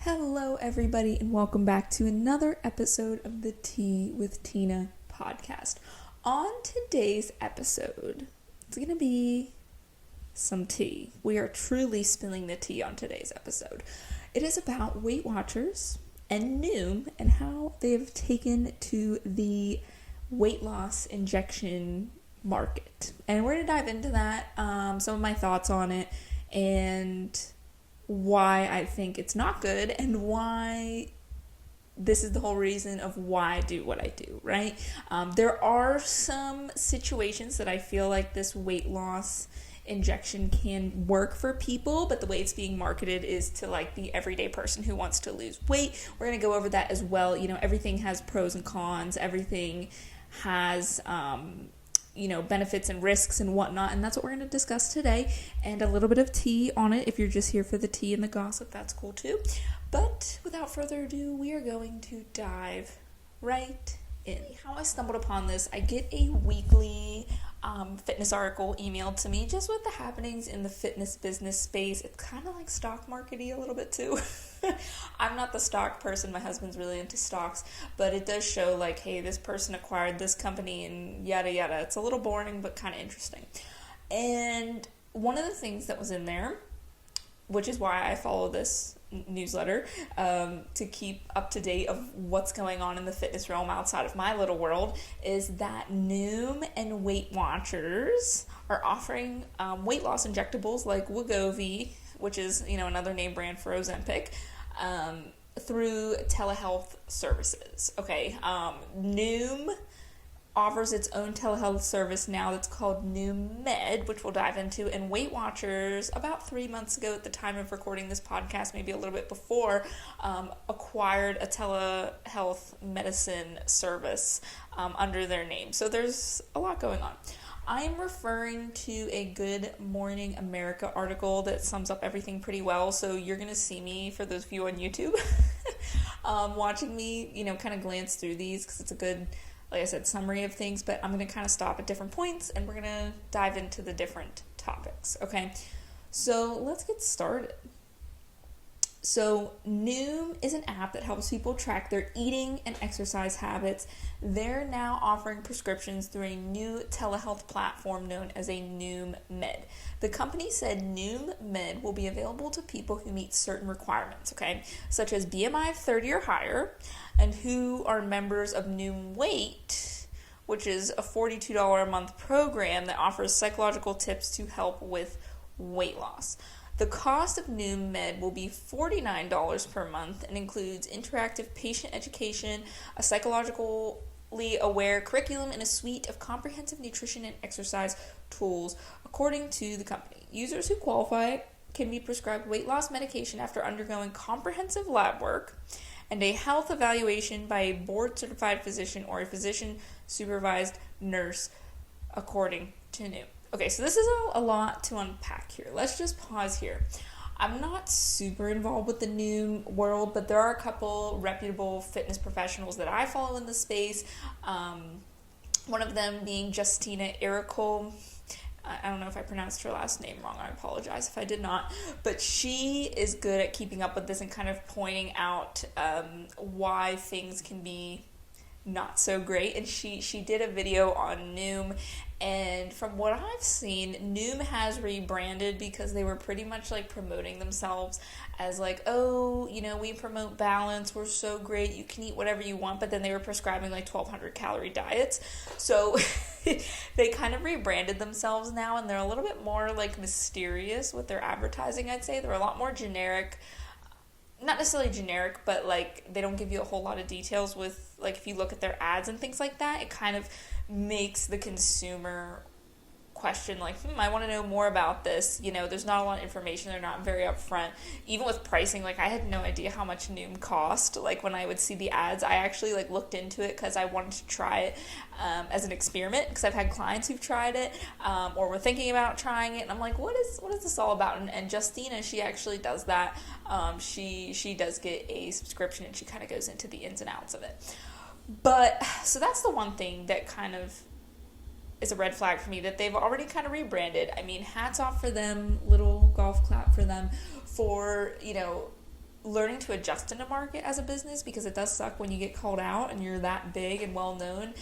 Hello, everybody, and welcome back to another episode of the Tea with Tina podcast. On today's episode, it's going to be some tea. We are truly spilling the tea on today's episode. It is about Weight Watchers and Noom and how they have taken to the weight loss injection market. And we're going to dive into that, some of my thoughts on it, and why I think it's not good and why this is the whole reason of why I do what I do, right? There are some situations that I feel like this weight loss injection can work for people, but the way it's being marketed is to like the everyday person who wants to lose weight. We're going to go over that as well. You know, everything has pros and cons. Everything has benefits and risks and whatnot, and that's what we're going to discuss today, and a little bit of tea on it. If you're just here for the tea and the gossip, that's cool too. But without further ado, we are going to dive right in. How I stumbled upon this, I get a weekly fitness article emailed to me just with the happenings in the fitness business space. It's kind of like stock market-y a little bit too. I'm not the stock person. My husband's really into stocks, but it does show like, hey, this person acquired this company and yada yada. It's a little boring, but kind of interesting. And one of the things that was in there, which is why I follow this newsletter, to keep up to date of what's going on in the fitness realm outside of my little world, is that Noom and Weight Watchers are offering weight loss injectables like Wegovy, which is another name brand for Ozempic, through telehealth services. Okay, Noom offers its own telehealth service now that's called Noom Med, which we'll dive into, and Weight Watchers, about 3 months ago at the time of recording this podcast, maybe a little bit before, acquired a telehealth medicine service under their name. So there's a lot going on. I'm referring to a Good Morning America article that sums up everything pretty well, so you're going to see me, for those of you on YouTube, watching me, kind of glance through these, because it's a good, like I said, summary of things, but I'm going to kind of stop at different points, and we're going to dive into the different topics, okay? So let's get started. So Noom is an app that helps people track their eating and exercise habits. They're now offering prescriptions through a new telehealth platform known as a Noom Med. The company said Noom Med will be available to people who meet certain requirements, okay, such as BMI of 30 or higher, and who are members of Noom Weight, which is a $42 a month program that offers psychological tips to help with weight loss. The cost of Noom Med will be $49 per month and includes interactive patient education, a psychologically aware curriculum, and a suite of comprehensive nutrition and exercise tools, according to the company. Users who qualify can be prescribed weight loss medication after undergoing comprehensive lab work and a health evaluation by a board-certified physician or a physician-supervised nurse, according to Noom. Okay, so this is a lot to unpack here. Let's just pause here. I'm not super involved with the Noom world, but there are a couple reputable fitness professionals that I follow in the space. One of them being Justina Ericol. I don't know if I pronounced her last name wrong. I apologize if I did not. But she is good at keeping up with this and kind of pointing out why things can be not so great. And she did a video on Noom, and from what I've seen, Noom has rebranded because they were pretty much like promoting themselves as like, oh, we promote balance, we're so great, you can eat whatever you want, but then they were prescribing like 1,200 calorie diets. So they kind of rebranded themselves now, and they're a little bit more like mysterious with their advertising, I'd say. They're a lot more generic. Not necessarily generic, but like they don't give you a whole lot of details with, like, if you look at their ads and things like that, it kind of makes the consumer question like, I want to know more about this. There's not a lot of information. They're not very upfront. Even with pricing, like I had no idea how much Noom cost. Like when I would see the ads, I actually like looked into it because I wanted to try it as an experiment, because I've had clients who've tried it or were thinking about trying it, and I'm like, what is this all about? And Justina, she actually does that. She does get a subscription, and she kind of goes into the ins and outs of it. But so that's the one thing that kind of is a red flag for me, that they've already kind of rebranded. I mean, hats off for them, little golf clap for them for, learning to adjust in a market as a business, because it does suck when you get called out and you're that big and well known,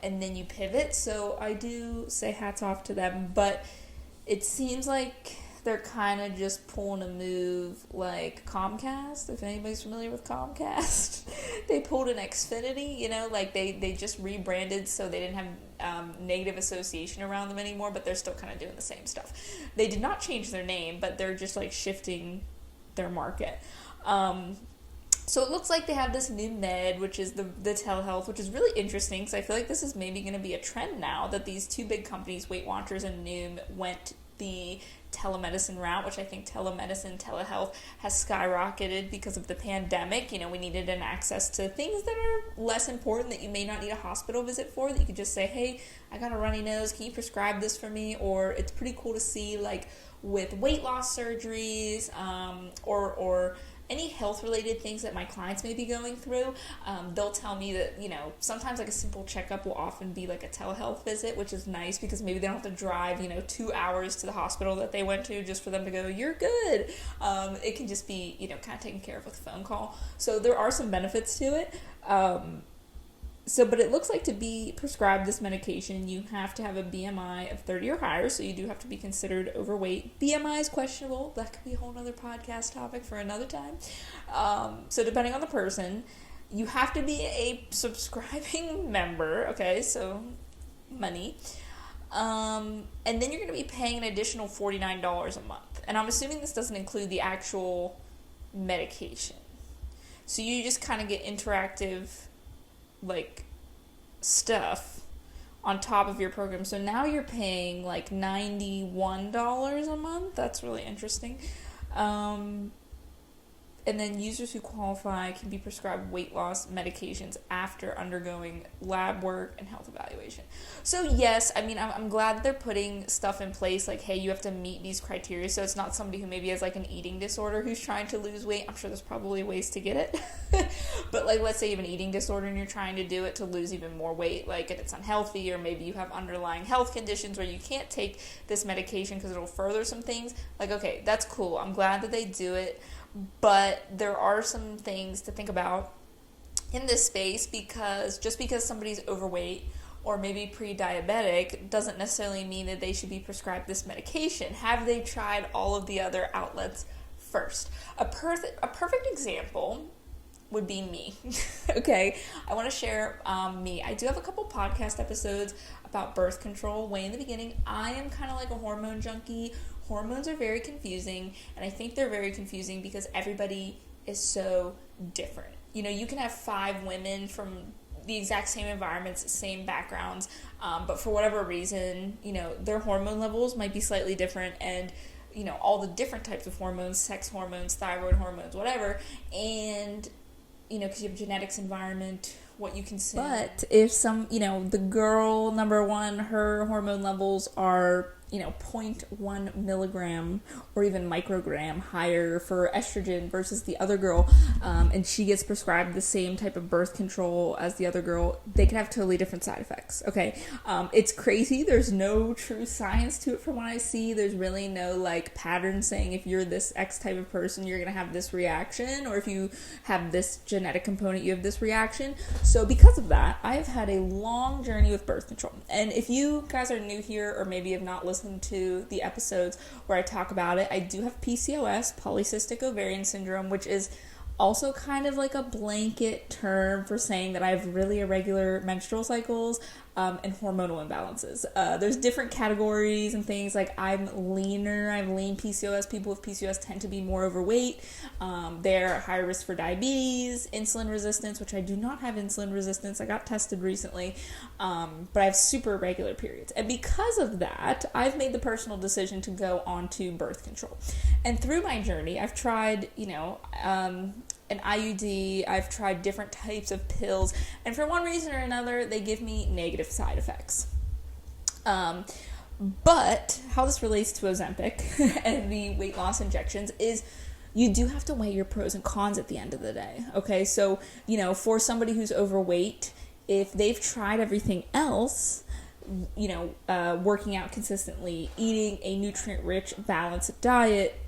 and then you pivot. So I do say hats off to them, but it seems like they're kind of just pulling a move like Comcast, if anybody's familiar with Comcast. They pulled an Xfinity, you know, like they just rebranded so they didn't have negative association around them anymore, but they're still kind of doing the same stuff. They did not change their name, but they're just like shifting their market. So it looks like they have this new med, which is the telehealth, which is really interesting, because I feel like this is maybe going to be a trend now, that these two big companies, Weight Watchers and Noom, went the telemedicine route, which I think telehealth has skyrocketed because of the pandemic. You know, we needed an access to things that are less important, that you may not need a hospital visit for, that you could just say, hey, I got a runny nose, can you prescribe this for me? Or it's pretty cool to see, like, with weight loss surgeries, or any health-related things that my clients may be going through, they'll tell me that, you know, sometimes like a simple checkup will often be like a telehealth visit, which is nice because maybe they don't have to drive, 2 hours to the hospital that they went to just for them to go, you're good. It can just be, kind of taken care of with a phone call. So there are some benefits to it. But it looks like to be prescribed this medication, you have to have a BMI of 30 or higher, so you do have to be considered overweight. BMI is questionable. That could be a whole other podcast topic for another time. So depending on the person, you have to be a subscribing member, okay, so money. And then you're going to be paying an additional $49 a month. And I'm assuming this doesn't include the actual medication. So you just kind of get interactive stuff on top of your program. So now you're paying like $91 a month. That's really interesting. And then users who qualify can be prescribed weight loss medications after undergoing lab work and health evaluation. So yes, I mean, I'm glad they're putting stuff in place like, hey, you have to meet these criteria. So it's not somebody who maybe has like an eating disorder who's trying to lose weight. I'm sure there's probably ways to get it. But like, let's say you have an eating disorder and you're trying to do it to lose even more weight, like, and it's unhealthy, or maybe you have underlying health conditions where you can't take this medication because it'll further some things. Like, okay, that's cool. I'm glad that they do it. But there are some things to think about in this space, because just because somebody's overweight or maybe pre-diabetic doesn't necessarily mean that they should be prescribed this medication. Have they tried all of the other outlets first? A perfect example would be me. Okay, I want to share me. I do have a couple podcast episodes about birth control. Way in the beginning, I am kind of like a hormone junkie. Hormones are very confusing, and I think they're very confusing because everybody is so different. You can have 5 women from the exact same environments, same backgrounds, but for whatever reason, their hormone levels might be slightly different, and all the different types of hormones, sex hormones, thyroid hormones, whatever, and because you have genetics, environment, what you consume. But if the girl number 1, her hormone levels are 0.1 milligram or even microgram higher for estrogen versus the other girl, and she gets prescribed the same type of birth control as the other girl, they can have totally different side effects, okay? It's crazy. There's no true science to it from what I see. There's really no pattern saying if you're this X type of person, you're going to have this reaction, or if you have this genetic component, you have this reaction. So because of that, I've had a long journey with birth control. And if you guys are new here, or maybe have not listened to the episodes where I talk about it, I do have PCOS, polycystic ovarian syndrome, which is also kind of like a blanket term for saying that I have really irregular menstrual cycles and hormonal imbalances. There's different categories and things. Like, I'm leaner. I have lean PCOS. People with PCOS tend to be more overweight. They're at higher risk for diabetes, insulin resistance, which I do not have insulin resistance. I got tested recently, but I have super irregular periods. And because of that, I've made the personal decision to go on to birth control. And through my journey, I've tried, an IUD, I've tried different types of pills, and for one reason or another, they give me negative side effects. But how this relates to Ozempic and the weight loss injections is you do have to weigh your pros and cons at the end of the day, okay? So, for somebody who's overweight, if they've tried everything else, working out consistently, eating a nutrient-rich, balanced diet,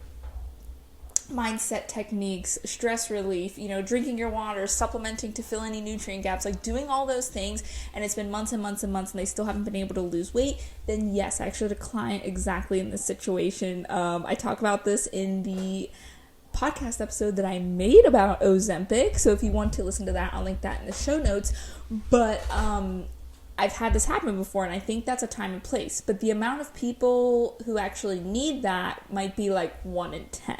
mindset techniques, stress relief, drinking your water, supplementing to fill any nutrient gaps, like doing all those things, and it's been months and months and months and they still haven't been able to lose weight, then yes, I actually had a client exactly in this situation. I talk about this in the podcast episode that I made about Ozempic, so if you want to listen to that, I'll link that in the show notes. But I've had this happen before, and I think that's a time and place, but the amount of people who actually need that might be like 1 in 10.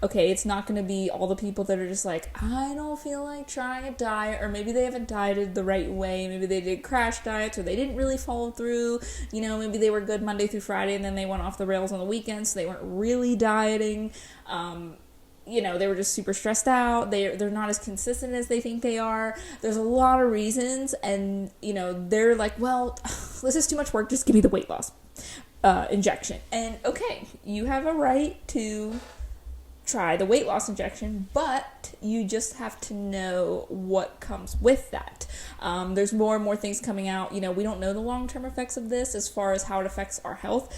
Okay, it's not going to be all the people that are just like, I don't feel like trying a diet, or maybe they haven't dieted the right way, maybe they did crash diets, or they didn't really follow through, maybe they were good Monday through Friday, and then they went off the rails on the weekends, so they weren't really dieting. They were just super stressed out. They're not as consistent as they think they are. There's a lot of reasons, and they're like, well, this is too much work, just give me the weight loss injection. And okay, you have a right to try the weight loss injection, but you just have to know what comes with that. There's more and more things coming out. We don't know the long-term effects of this as far as how it affects our health.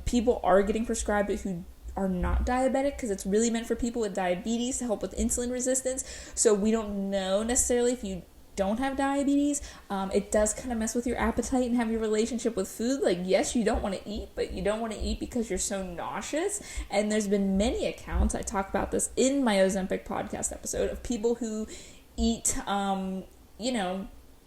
People are getting prescribed it who are not diabetic, because it's really meant for people with diabetes to help with insulin resistance. So we don't know necessarily if you don't have diabetes. It does kind of mess with your appetite and have your relationship with food. Like, yes, you don't want to eat, but you don't want to eat because you're so nauseous. And there's been many accounts, I talk about this in my Ozempic podcast episode, of people who eat,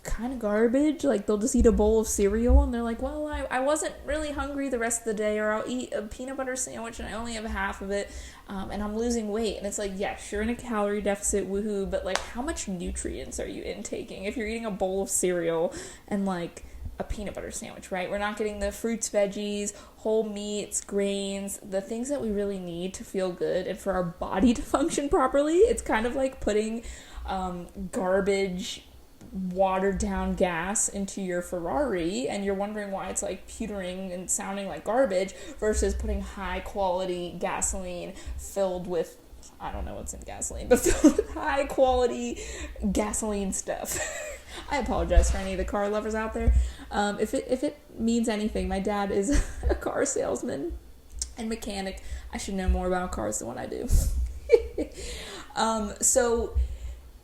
kind of garbage. Like, they'll just eat a bowl of cereal and they're like, well, I wasn't really hungry the rest of the day, or I'll eat a peanut butter sandwich and I only have half of it, and I'm losing weight. And it's like, yes, you're in a calorie deficit, woohoo, but like, how much nutrients are you intaking if you're eating a bowl of cereal and like a peanut butter sandwich, right? We're not getting the fruits, veggies, whole meats, grains, the things that we really need to feel good and for our body to function properly. It's kind of like putting garbage, watered down gas into your Ferrari, and you're wondering why it's like puttering and sounding like garbage, versus putting high quality gasoline filled with, I don't know what's in gasoline, but filled with high quality gasoline stuff. I apologize for any of the car lovers out there. If it means anything, my dad is a car salesman and mechanic. I should know more about cars than what I do. So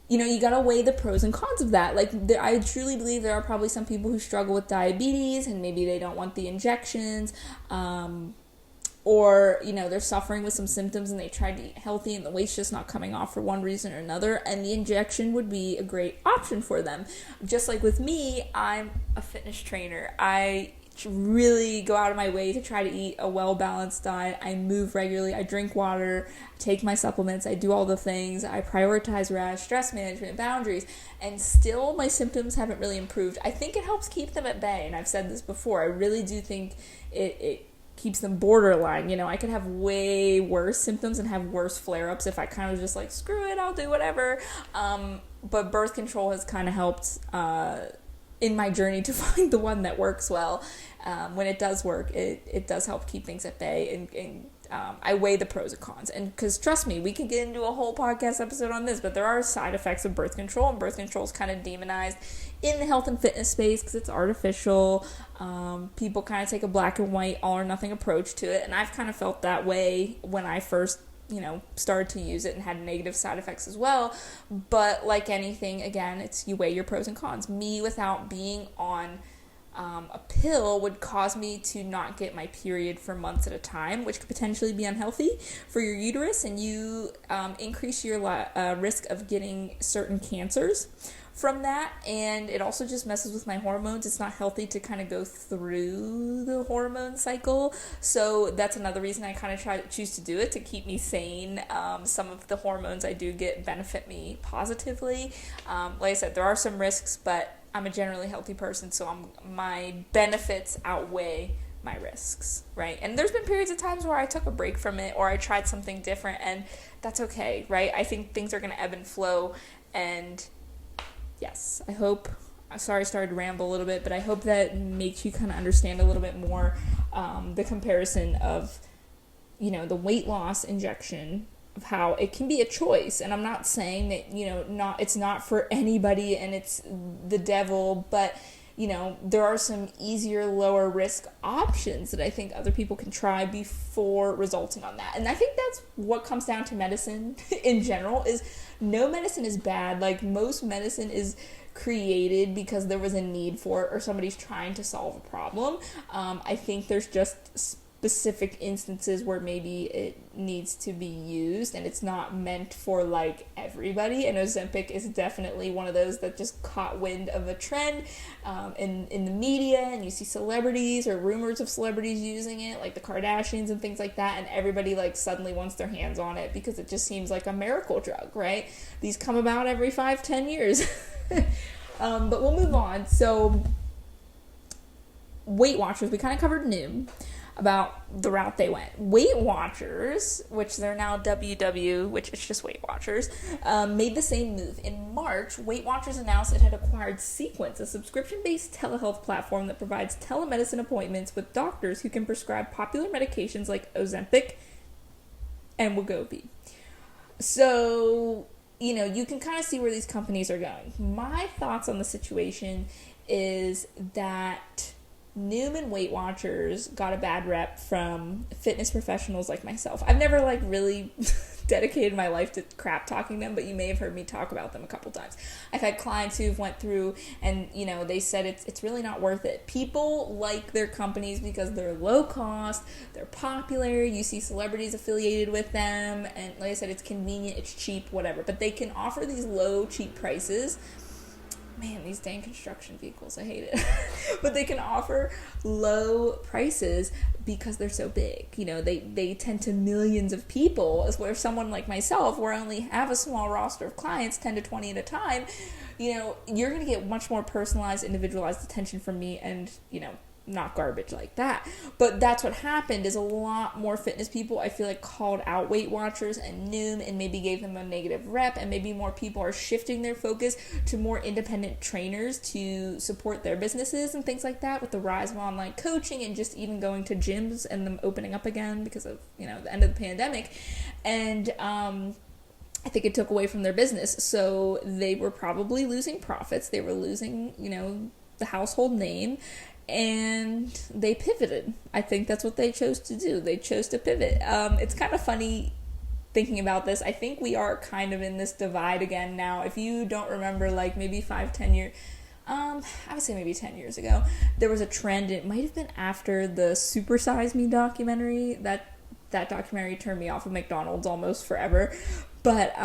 you gotta weigh the pros and cons of that. Like, I truly believe there are probably some people who struggle with diabetes and maybe they don't want the injections, or they're suffering with some symptoms and they tried to eat healthy and the weight's just not coming off for one reason or another, and the injection would be a great option for them. Just like with me, I'm a fitness trainer. I really go out of my way to try to eat a well-balanced diet. I move regularly, I drink water, take my supplements, I do all the things, I prioritize rest, stress management, boundaries, and still my symptoms haven't really improved. I think it helps keep them at bay, and I've said this before, I really do think it keeps them borderline. I could have way worse symptoms and have worse flare-ups if I kind of just like, screw it, I'll do whatever. But birth control has kind of helped in my journey to find the one that works well. When it does work, it does help keep things at bay, and I weigh the pros and cons. And because trust me, we could get into a whole podcast episode on this, but there are side effects of birth control, and birth control is kind of demonized in the health and fitness space because it's artificial. People kind of take a black and white, all or nothing approach to it, and I've kind of felt that way when I first started to use it and had negative side effects as well. But like anything, again, it's you weigh your pros and cons. Me, without being on a pill, would cause me to not get my period for months at a time, which could potentially be unhealthy for your uterus, and you increase your risk of getting certain cancers from that. And it also just messes with my hormones. It's not healthy to kind of go through the hormone cycle, so that's another reason I kind of choose to do it, to keep me sane. Some of the hormones I do get benefit me positively. Like I said, there are some risks, but I'm a generally healthy person, so my benefits outweigh my risks, right? And there's been periods of times where I took a break from it, or I tried something different, and that's okay, right? I think things are going to ebb and flow, and yes, sorry I started to ramble a little bit, but I hope that makes you kind of understand a little bit more the comparison of, the weight loss injection, of how it can be a choice. And I'm not saying that, it's not for anybody and it's the devil, but, there are some easier, lower risk options that I think other people can try before resulting on that. And I think that's what comes down to medicine in general, is no medicine is bad. Like, most medicine is created because there was a need for it or somebody's trying to solve a problem. I think there's just specific instances where maybe it needs to be used and it's not meant for like everybody, and Ozempic is definitely one of those that just caught wind of a trend in the media, and you see celebrities or rumors of celebrities using it, like the Kardashians and things like that, and everybody like suddenly wants their hands on it because it just seems like a miracle drug, right? These come about every 5-10 years. But we'll move on. So Weight Watchers, we kind of covered Noom, about the route they went. Weight Watchers, which they're now WW, which is just Weight Watchers, made the same move. In March, Weight Watchers announced it had acquired Sequence, a subscription-based telehealth platform that provides telemedicine appointments with doctors who can prescribe popular medications like Ozempic and Wegovy. So, you can kind of see where these companies are going. My thoughts on the situation is that Noom and Weight Watchers got a bad rep from fitness professionals like myself. I've never really dedicated my life to crap talking them, but you may have heard me talk about them a couple times. I've had clients who've went through and, they said it's really not worth it. People like their companies because they're low cost, they're popular, you see celebrities affiliated with them, and like I said, it's convenient, it's cheap, whatever. But they can offer these low, cheap prices. Man, these dang construction vehicles, I hate it. But they can offer low prices because they're so big. They tend to millions of people, where someone like myself, where I only have a small roster of clients, 10 to 20 at a time, you're going to get much more personalized, individualized attention from me, and, not garbage like that. But that's what happened, is a lot more fitness people, I feel like, called out Weight Watchers and Noom and maybe gave them a negative rep, and maybe more people are shifting their focus to more independent trainers to support their businesses and things like that, with the rise of online coaching and just even going to gyms and them opening up again because of, the end of the pandemic. And I think it took away from their business. So they were probably losing profits. They were losing, the household name. And they pivoted. I think that's what they chose to do. They chose to pivot. It's kind of funny thinking about this. I think we are kind of in this divide again now. If you don't remember, maybe 5-10 years, I would say maybe 10 years ago, there was a trend. It might have been after the Super Size Me documentary. That documentary turned me off of McDonald's almost forever. But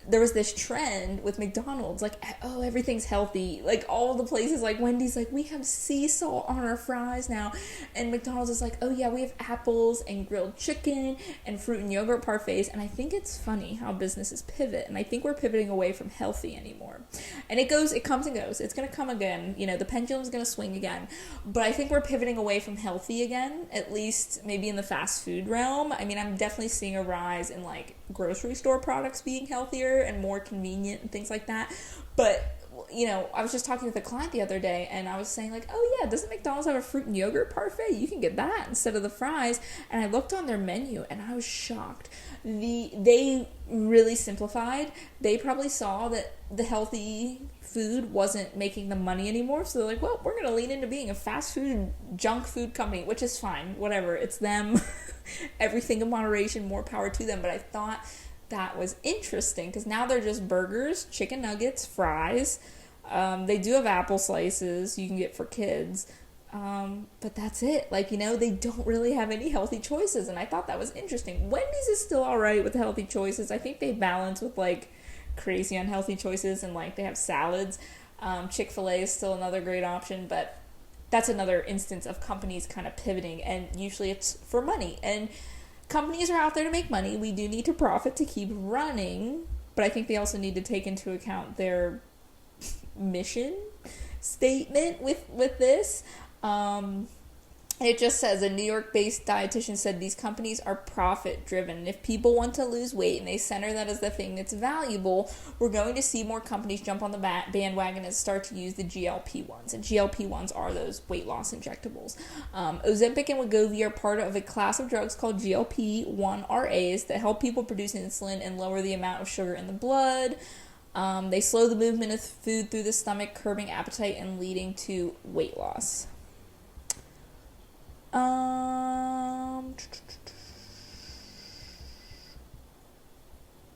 there was this trend with McDonald's, everything's healthy. All the places, Wendy's, we have sea salt on our fries now. And McDonald's is oh yeah, we have apples and grilled chicken and fruit and yogurt parfaits. And I think it's funny how businesses pivot. And I think we're pivoting away from healthy anymore. And it comes and goes. It's going to come again. The pendulum's going to swing again. But I think we're pivoting away from healthy again, at least maybe in the fast food realm. I mean, I'm definitely seeing a rise in, grocery store products being healthier and more convenient and things like that. But I was just talking with a client the other day, and I was saying oh yeah, doesn't McDonald's have a fruit and yogurt parfait? You can get that instead of the fries. And I looked on their menu and I was shocked. They really simplified. They probably saw that the healthy food wasn't making them money anymore, so they're well, we're gonna lean into being a fast food and junk food company, which is fine, whatever, it's them. Everything in moderation, more power to them. But I thought that was interesting because now they're just burgers, chicken nuggets, fries. They do have apple slices you can get for kids, but that's it. They don't really have any healthy choices, and I thought that was interesting. Wendy's is still all right with healthy choices. I think they balance with crazy unhealthy choices, and they have salads. Chick-fil-A is still another great option, but that's another instance of companies kind of pivoting, and usually it's for money. And companies are out there to make money. We do need to profit to keep running, but I think they also need to take into account their mission statement with this. It just says a New York-based dietitian said these companies are profit-driven. And if people want to lose weight and they center that as the thing that's valuable, we're going to see more companies jump on the bandwagon and start to use the GLP-1s. And GLP-1s are those weight loss injectables. Ozempic and Wegovy are part of a class of drugs called GLP-1 RAs that help people produce insulin and lower the amount of sugar in the blood. They slow the movement of food through the stomach, curbing appetite and leading to weight loss.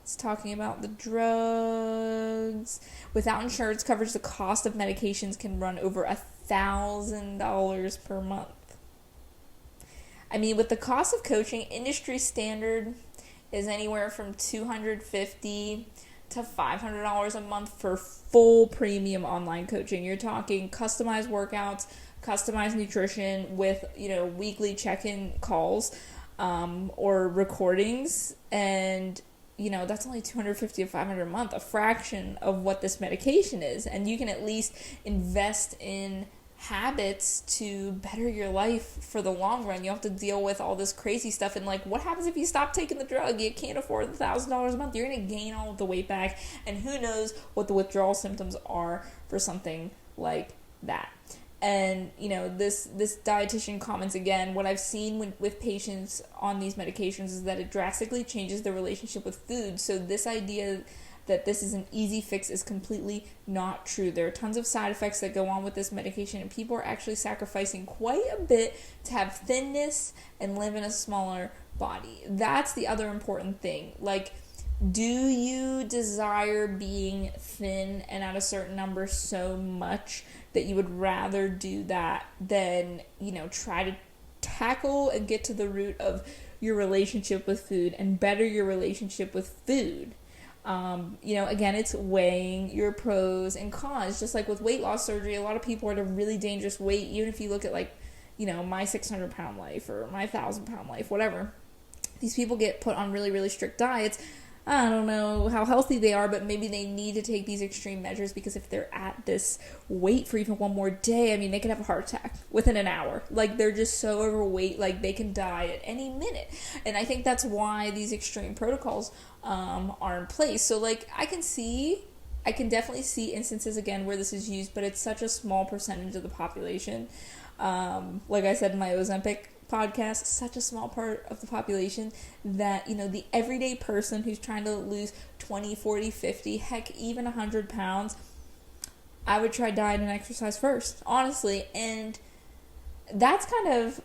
It's talking about the drugs. Without insurance coverage, the cost of medications can run over $1,000 per month. I mean, with the cost of coaching, industry standard is anywhere from $250 to $500 a month for full premium online coaching. You're talking customized workouts, customized nutrition with, weekly check-in calls or recordings, and that's only $250 to $500 a month, a fraction of what this medication is. And you can at least invest in habits to better your life for the long run. You don't have to deal with all this crazy stuff. And what happens if you stop taking the drug? You can't afford the $1,000 a month. You're going to gain all of the weight back. And who knows what the withdrawal symptoms are for something like that. And, this dietitian comments again, what I've seen with patients on these medications is that it drastically changes their relationship with food. So this idea that this is an easy fix is completely not true. There are tons of side effects that go on with this medication, and people are actually sacrificing quite a bit to have thinness and live in a smaller body. That's the other important thing. Do you desire being thin and at a certain number so much that you would rather do that than, try to tackle and get to the root of your relationship with food and better your relationship with food? Again, it's weighing your pros and cons. Just like with weight loss surgery, a lot of people are at a really dangerous weight, even if you look at my 600-pound life or my 1,000-pound life, whatever. These people get put on really, really strict diets. I don't know how healthy they are, but maybe they need to take these extreme measures because if they're at this weight for even one more day, they could have a heart attack within an hour. They're just so overweight, they can die at any minute. And I think that's why these extreme protocols are in place. So, I can definitely see instances, again, where this is used, but it's such a small percentage of the population. Like I said in my Ozempic podcast, such a small part of the population that, the everyday person who's trying to lose 20, 40, 50, heck, even 100 pounds, I would try diet and exercise first, honestly. And that's kind of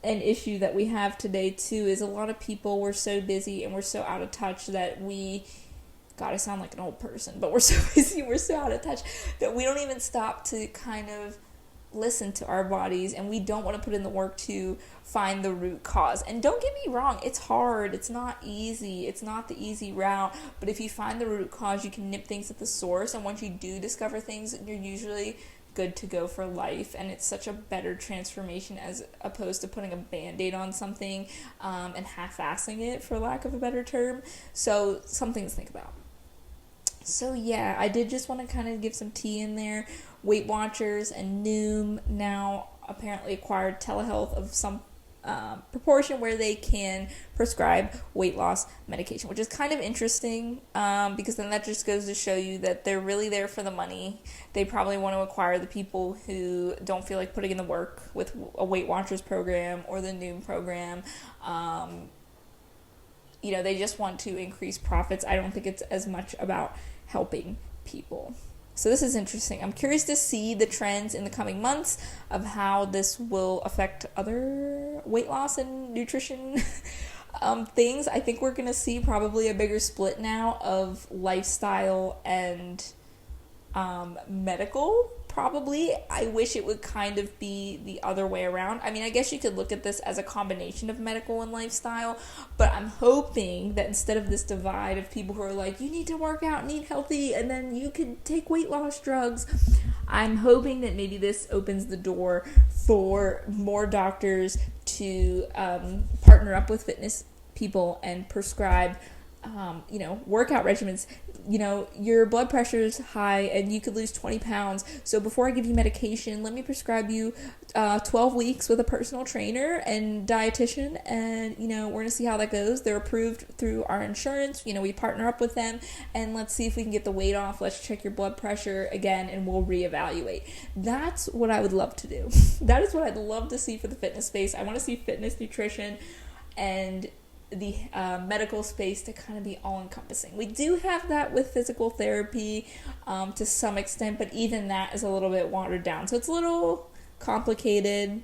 an issue that we have today, too, is a lot of people, we're so busy and we're so out of touch that God, I sound like an old person, but we're so busy, we're so out of touch that we don't even stop to kind of listen to our bodies, and we don't want to put in the work to find the root cause. And don't get me wrong, it's hard, it's not easy, it's not the easy route, but if you find the root cause, you can nip things at the source, and once you do discover things, you're usually good to go for life. And it's such a better transformation as opposed to putting a band-aid on something and half-assing it, for lack of a better term. So something to think about. So yeah, I did just want to kind of give some tea in there. Weight Watchers and Noom now apparently acquired telehealth of some proportion where they can prescribe weight loss medication, which is kind of interesting because then that just goes to show you that they're really there for the money. They probably want to acquire the people who don't feel like putting in the work with a Weight Watchers program or the Noom program. They just want to increase profits. I don't think it's as much about helping people. So this is interesting. I'm curious to see the trends in the coming months of how this will affect other weight loss and nutrition things. I think we're going to see probably a bigger split now of lifestyle and medical, probably. I wish it would kind of be the other way around. I guess you could look at this as a combination of medical and lifestyle, but I'm hoping that instead of this divide of people who are like, you need to work out and eat healthy, and then you could take weight loss drugs, I'm hoping that maybe this opens the door for more doctors to partner up with fitness people and prescribe workout regimens. Your blood pressure is high and you could lose 20 pounds. So before I give you medication, let me prescribe you 12 weeks with a personal trainer and dietitian. And, we're going to see how that goes. They're approved through our insurance. We partner up with them and let's see if we can get the weight off. Let's check your blood pressure again and we'll reevaluate. That's what I would love to do. That is what I'd love to see for the fitness space. I want to see fitness, nutrition, and the medical space to kind of be all-encompassing. We do have that with physical therapy to some extent, but even that is a little bit watered down. So it's a little complicated,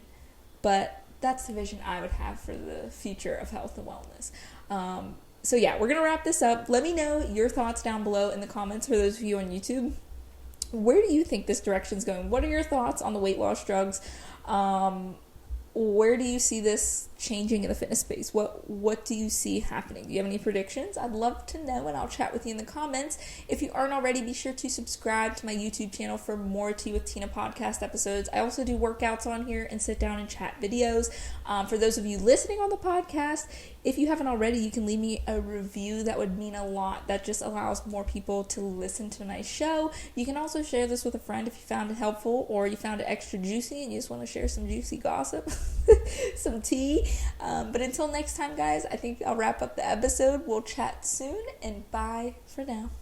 but that's the vision I would have for the future of health and wellness. So yeah, we're going to wrap this up. Let me know your thoughts down below in the comments for those of you on YouTube. Where do you think this direction's going? What are your thoughts on the weight loss drugs? Where do you see this changing in the fitness space? What do you see happening? Do you have any predictions? I'd love to know, and I'll chat with you in the comments. If you aren't already, be sure to subscribe to my YouTube channel for more Tea with Tina podcast episodes. I also do workouts on here and sit down and chat videos. For those of you listening on the podcast, if you haven't already, you can leave me a review. That would mean a lot. That just allows more people to listen to my show. You can also share this with a friend if you found it helpful, or you found it extra juicy and you just want to share some juicy gossip, some tea. But until next time, guys, I think I'll wrap up the episode. We'll chat soon, and bye for now.